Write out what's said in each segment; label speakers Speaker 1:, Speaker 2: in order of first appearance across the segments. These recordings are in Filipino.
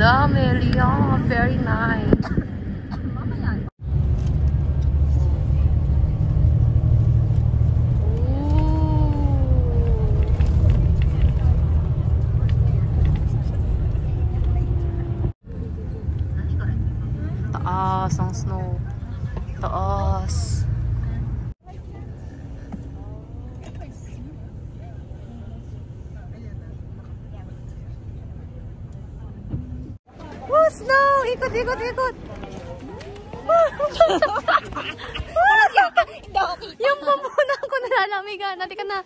Speaker 1: Hello, Melia. Very nice. Taas ang snow. Taas. Oh, snow! Ikot, ikot, ikot! Yung pamuna ko nalalamigan. Nati ka na.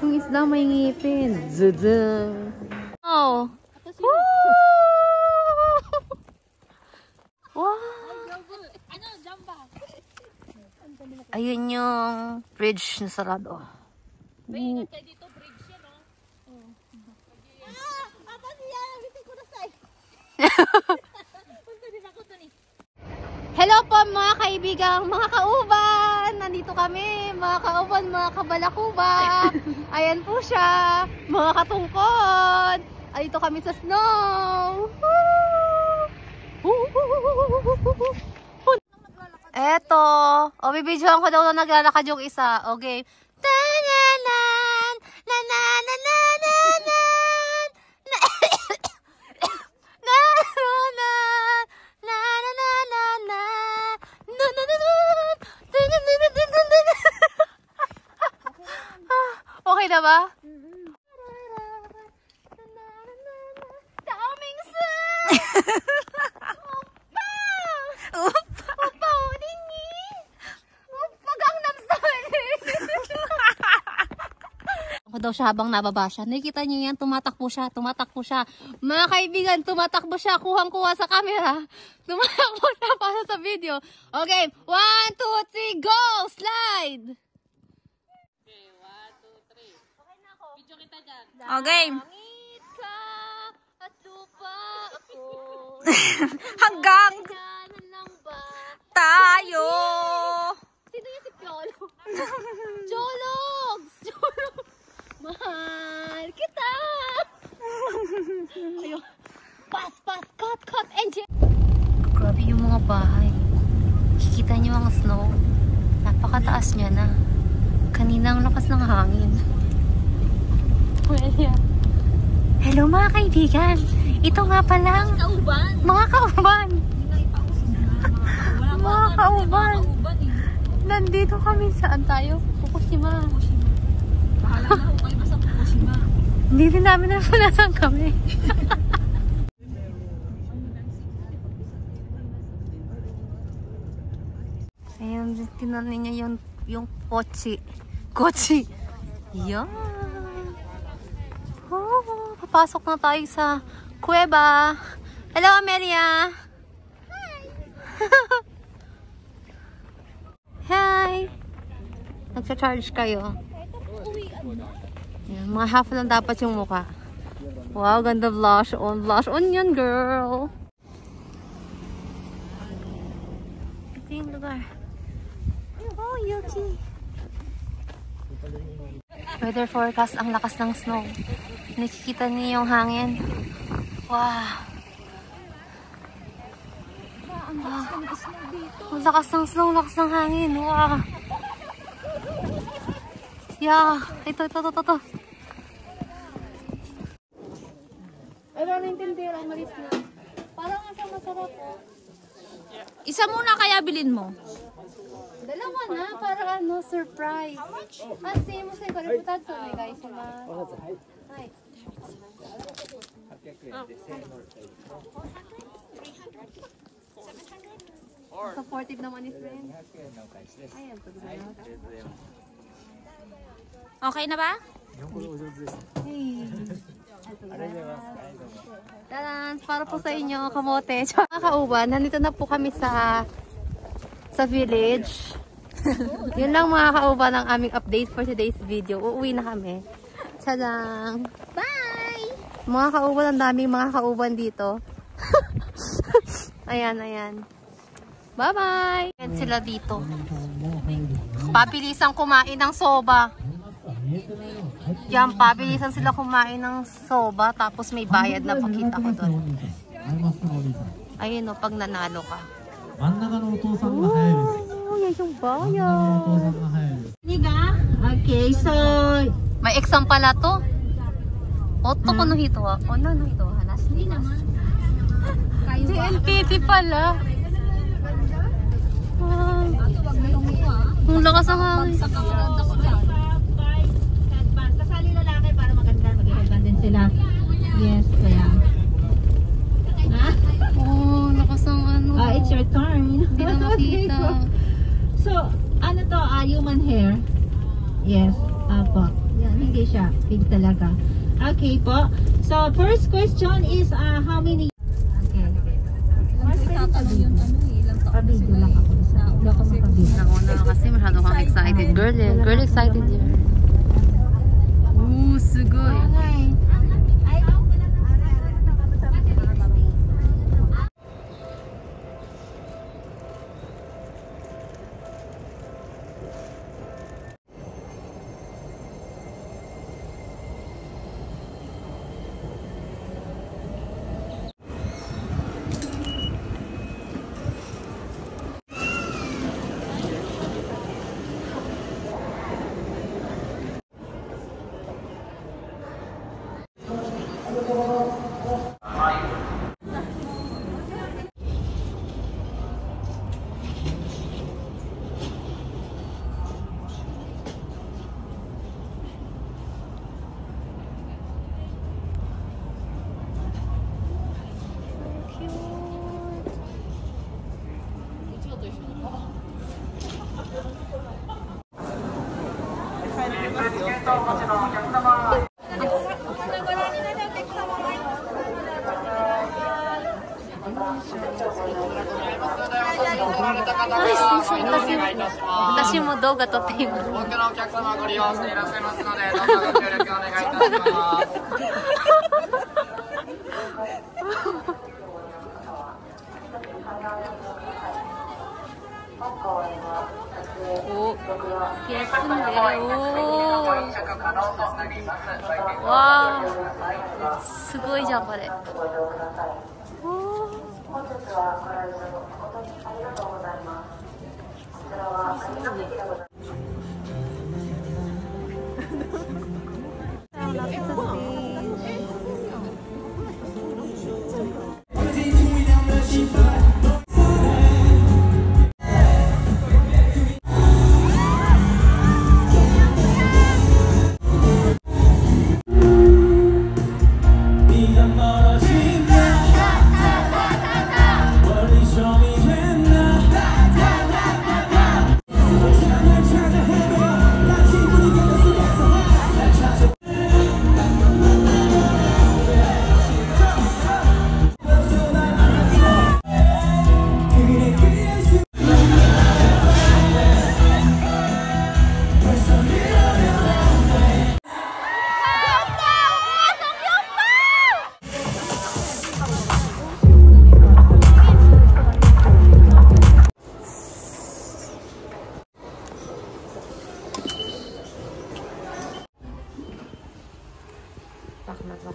Speaker 1: Yung isda may ngipin. Zuzung. Oh. Wow. Ayun yung bridge na sarado.
Speaker 2: Ingat kayo dito, bridge yan, no? Papa siya, nabitin ko na sa'yo. Punta din ako dun eh.
Speaker 1: Hello po mga kaibigang, mga kauban! Nandito kami, mga kauban, mga kabalakuba. Ayan po siya, mga katungkod. Andito kami sa snow. Eto, o bibidyoan ko daw na naglalakad yung isa. Okay. Ta-na-nan, na-na-na-na-na-nan, na-na-na-na, na-na-na-na-na, na-na-na-na, okay na ba? Daming sun! Ako daw siya habang nababa siya. Nakikita niyo yan, tumatakbo siya, tumatakbo siya. Mga kaibigan, tumatakbo siya, kuhang-kuha sa camera. Tumatakbo siya para sa video. Okay, 1, 2, 3, go! Slide!
Speaker 2: Okay, 1, 2, 3. Okay na ako. Video kita dyan.
Speaker 1: Okay.
Speaker 2: Langit ka at lupa ako.
Speaker 1: Hanggang
Speaker 2: Ganyan lang ba?
Speaker 1: tayo!
Speaker 2: Sino yung si Piolo? Jologs! Jologs! Mahal kita! Ayun. Pass, pass, cut, cut, engine!
Speaker 1: Grabe yung mga bahay. Kikita niyo ang snow. Napakataas niya na. Kanina ang lakas ng hangin. Hello mga kaibigan! Ito nga palang
Speaker 2: Kauban!
Speaker 1: mga kauban! Mga kauban! Nandito kami. Saan tayo? Fukushima.
Speaker 2: Bahala na ako kayo basta Fukushima.
Speaker 1: Hindi din namin napunasan kami. Ayan, tinanin niya yung kochi. Kochi! Yan! Oh, papasok na tayo sa kuweba. Hello, Amelia! Hi! Hi! Nagsa-charge kayo. Yan, mga half lang dapat yung mukha. Wow, ganda blush on. Blush on yan, girl. Ito yung lugar. Oh, Yuki. Weather forecast, ang lakas ng snow. Nakikita niyo yung hangin. Wow. Ang lakas ng snow, lakas ng hangin. Wow. Yeah, ito. Ay, wala naintindihan ang malis na. Parang ang masarap po.
Speaker 2: Isa muna kaya bilin mo?
Speaker 1: Dalawa na, para ano, surprise. Kasi mo sa ikariputad sa may guys. Hi. Supportive naman ni friend. Ayan,
Speaker 2: Okay na ba?
Speaker 1: hey. Taran, para po sa inyo, kamote. Mga kauban, nandito na po kami sa village. Yun lang mga kauban ang aming update for today's video. Uuwi na kami. Tadang!
Speaker 2: Bye!
Speaker 1: Mga kauban, ang daming mga kauban dito. Ayan. Bye-bye! Ayan sila dito. Pabilisan kumain ng soba. Yan, pabilisan sila kumain ng soba. Tapos may bayad na pakita ko doon. Ayun o, pag nanalo ka. Oh, yan yung bayad.
Speaker 3: Okay, so
Speaker 1: May exam pala to. Oto ko no hito ha. O no hito ha. Hindi naman. DNPT pala. Ang lakas ang hangin.
Speaker 3: kasali lalaki para maganda, mag-headband din sila. Yes, kaya.
Speaker 1: Oh, lakas ang ano.
Speaker 3: It's your turn.
Speaker 1: Hindi na makita.
Speaker 3: So, ano to? Human hair? Yes. Apo. Yan, hindi siya. Pig talaga. Okay po. So, first question is, how many? Okay. Pabidyo lang ako. Hindi ako makabidyo.
Speaker 1: Nauna kasi masyado kang excited. Girl excited yan. Sugoi.私も動画撮っています。多くのお客様ご利用していらっしゃいますので、どうぞご協力お願いいたします。お、예쁜데. 오. 와, すごいじゃんこれ.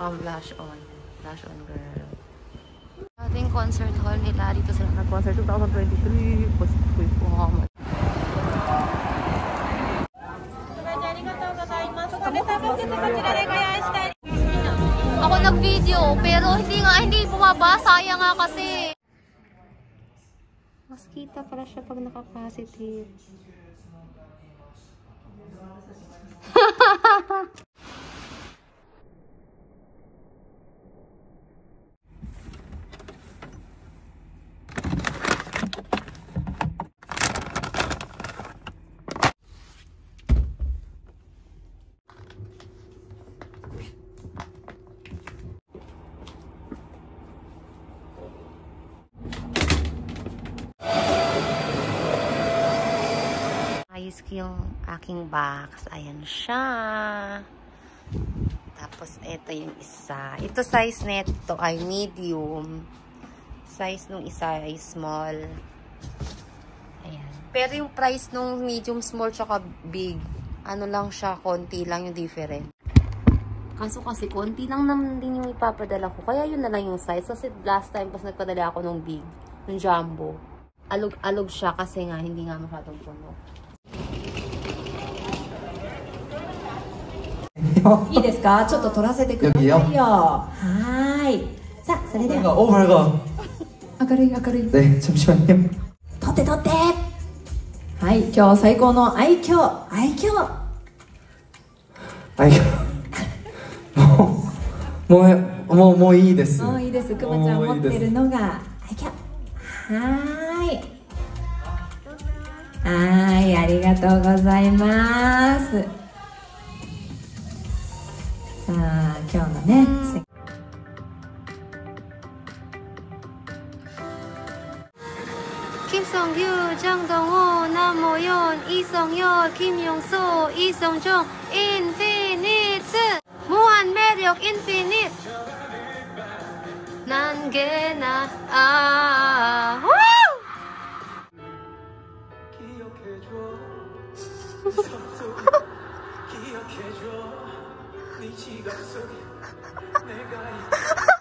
Speaker 1: Blush on girl. Ating concert hall nila dito sila nag-concert 2023. Positive po ako. Ako nag-video pero hindi bumaba, sayang nga kasi. Mas kita pala siya pag naka-positive. Ayos ko yung aking box. Ayan siya. Tapos, ito yung isa. Ito size neto ay medium. Size nung isa ay small. Ayan. Pero yung price nung medium, small, tsaka big, ano lang siya, konti lang yung different. Kaso kasi, konti lang naman din yung ipapadala ko. Kaya yun na lang yung size. Kasi last time, pas nagpadala ako nung big, nung jumbo, alog siya kasi nga, hindi nga masyadong puno.
Speaker 4: いいですか？ちょっと撮らせてくださいよ。はーい。さあ、それでは。
Speaker 5: 오마이갓.
Speaker 4: 明るい明るい。
Speaker 5: 네, 잠시만요.
Speaker 4: 撮って撮って。はい、今日最高の愛嬌。
Speaker 5: 아이, 뭐いいです。
Speaker 4: もういいです。くまちゃん持ってるのが愛嬌。はーい。はーい、ありがとうございます。さあ、今日のね。
Speaker 1: 김성규, 장동호, 남모연, 이성열, 김용수, 이성종, 인피니트 무한 매력 인피니트 난게나
Speaker 6: 기억해줘 네 지갑 속에 내가 있다